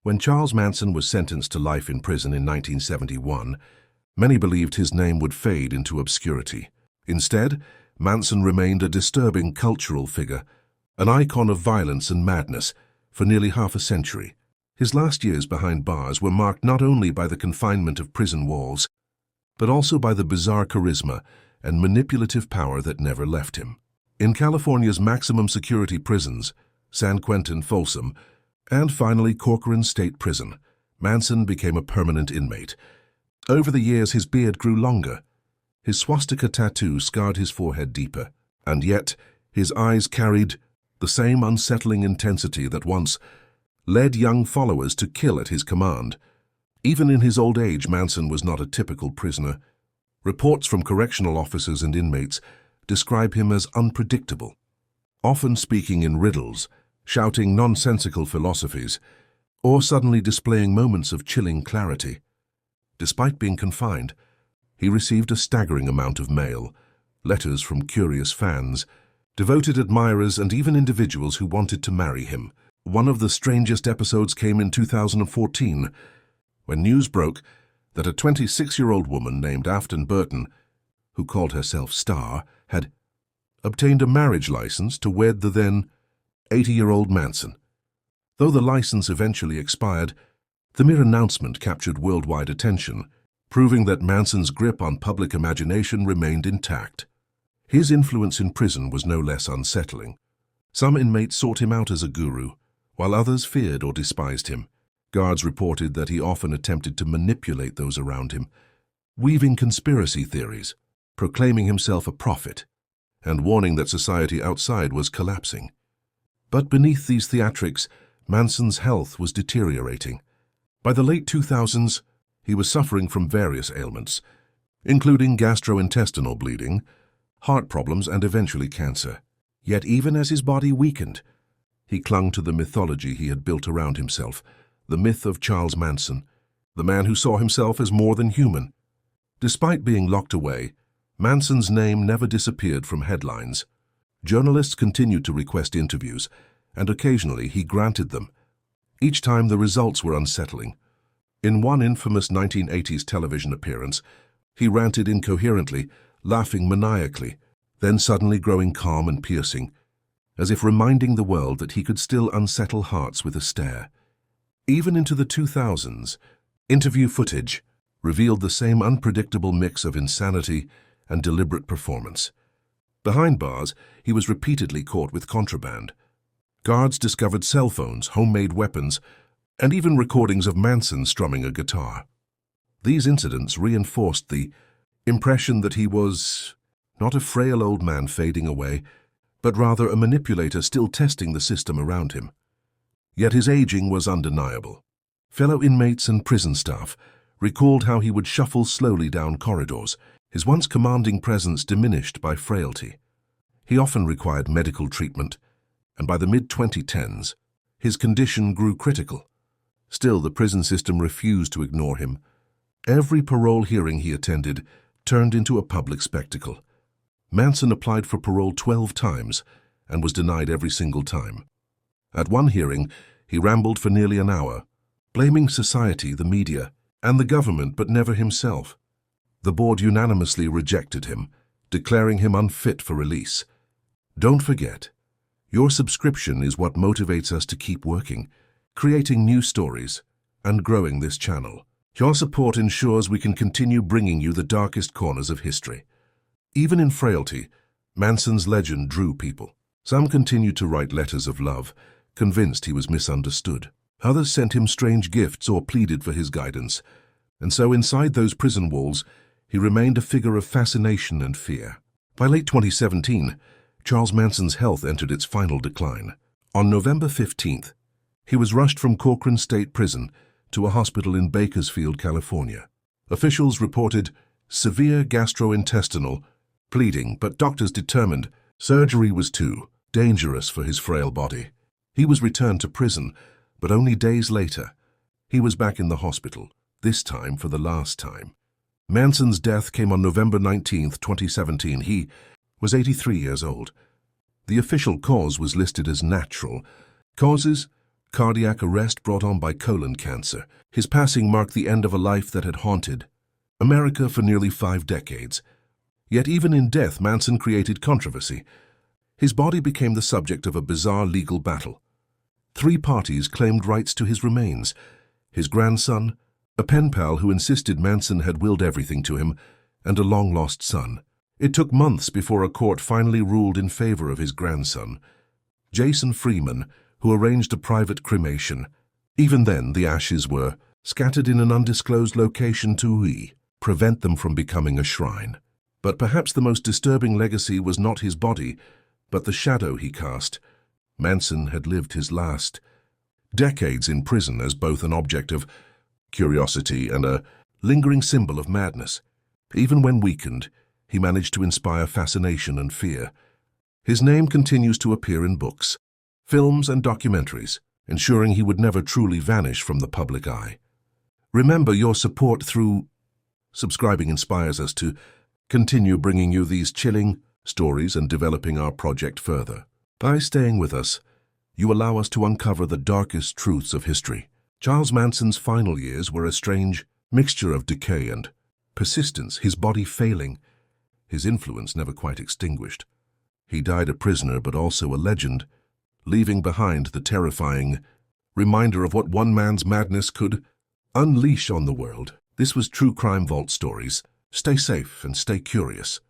When Charles Manson was sentenced to life in prison in 1971, many believed his name would fade into obscurity. Instead, Manson remained a disturbing cultural figure, an icon of violence and madness for nearly half a century. His last years behind bars were marked not only by the confinement of prison walls, but also by the bizarre charisma and manipulative power that never left him. In California's maximum security prisons, San Quentin, Folsom, and finally Corcoran State Prison, Manson became a permanent inmate. Over the years, his beard grew longer. His swastika tattoo scarred his forehead deeper, and yet his eyes carried the same unsettling intensity that once led young followers to kill at his command. Even in his old age, Manson was not a typical prisoner. Reports from correctional officers and inmates describe him as unpredictable, often speaking in riddles, shouting nonsensical philosophies, or suddenly displaying moments of chilling clarity. Despite being confined, he received a staggering amount of mail, letters from curious fans, devoted admirers, and even individuals who wanted to marry him. One of the strangest episodes came in 2014, when news broke that a 26-year-old woman named Afton Burton, who called herself Star, had obtained a marriage license to wed the then 80-year-old Manson. Though the license eventually expired, the mere announcement captured worldwide attention, proving that Manson's grip on public imagination remained intact. His influence in prison was no less unsettling. Some inmates sought him out as a guru, while others feared or despised him. Guards reported that he often attempted to manipulate those around him, weaving conspiracy theories, proclaiming himself a prophet, and warning that society outside was collapsing. But beneath these theatrics, Manson's health was deteriorating. By the late 2000s, he was suffering from various ailments, including gastrointestinal bleeding, heart problems, and eventually cancer. Yet even as his body weakened, he clung to the mythology he had built around himself, the myth of Charles Manson, the man who saw himself as more than human. Despite being locked away, Manson's name never disappeared from headlines. Journalists continued to request interviews, and occasionally he granted them. Each time the results were unsettling. In one infamous 1980s television appearance, he ranted incoherently, laughing maniacally, then suddenly growing calm and piercing, as if reminding the world that he could still unsettle hearts with a stare. Even into the 2000s, interview footage revealed the same unpredictable mix of insanity and deliberate performance. Behind bars, he was repeatedly caught with contraband. Guards discovered cell phones, homemade weapons, and even recordings of Manson strumming a guitar. These incidents reinforced the impression that he was not a frail old man fading away, but rather a manipulator still testing the system around him. Yet his aging was undeniable. Fellow inmates and prison staff recalled how he would shuffle slowly down corridors, his once commanding presence diminished by frailty. He often required medical treatment, and by the mid-2010s, his condition grew critical. Still, the prison system refused to ignore him. Every parole hearing he attended turned into a public spectacle. Manson applied for parole 12 times and was denied every single time. At one hearing, he rambled for nearly an hour, blaming society, the media, and the government, but never himself. The board unanimously rejected him, declaring him unfit for release. Don't forget, your subscription is what motivates us to keep working, creating new stories, and growing this channel. Your support ensures we can continue bringing you the darkest corners of history. Even in frailty, Manson's legend drew people. Some continued to write letters of love, convinced he was misunderstood. Others sent him strange gifts or pleaded for his guidance. And so inside those prison walls, he remained a figure of fascination and fear. By late 2017, Charles Manson's health entered its final decline. On November 15th, he was rushed from Corcoran State Prison to a hospital in Bakersfield, California. Officials reported severe gastrointestinal bleeding, but doctors determined surgery was too dangerous for his frail body. He was returned to prison, but only days later, he was back in the hospital, this time for the last time. Manson's death came on November 19, 2017. He was 83 years old. The official cause was listed as natural. Causes: cardiac arrest brought on by colon cancer. His passing marked the end of a life that had haunted America for nearly 5 decades. Yet even in death, Manson created controversy. His body became the subject of a bizarre legal battle. 3 parties claimed rights to his remains: his grandson, a pen pal who insisted Manson had willed everything to him, and a long-lost son. It took months before a court finally ruled in favor of his grandson, Jason Freeman, who arranged a private cremation. Even then, the ashes were scattered in an undisclosed location to prevent them from becoming a shrine. But perhaps the most disturbing legacy was not his body, but the shadow he cast. Manson had lived his last decades in prison as both an object of curiosity and a lingering symbol of madness. Even when weakened, he managed to inspire fascination and fear. His name continues to appear in books, films, and documentaries, ensuring he would never truly vanish from the public eye. Remember, your support through subscribing inspires us to continue bringing you these chilling stories and developing our project further. By staying with us, you allow us to uncover the darkest truths of history. Charles Manson's final years were a strange mixture of decay and persistence, his body failing, his influence never quite extinguished. He died a prisoner but also a legend, leaving behind the terrifying reminder of what one man's madness could unleash on the world. This was True Crime Vault Stories. Stay safe and stay curious.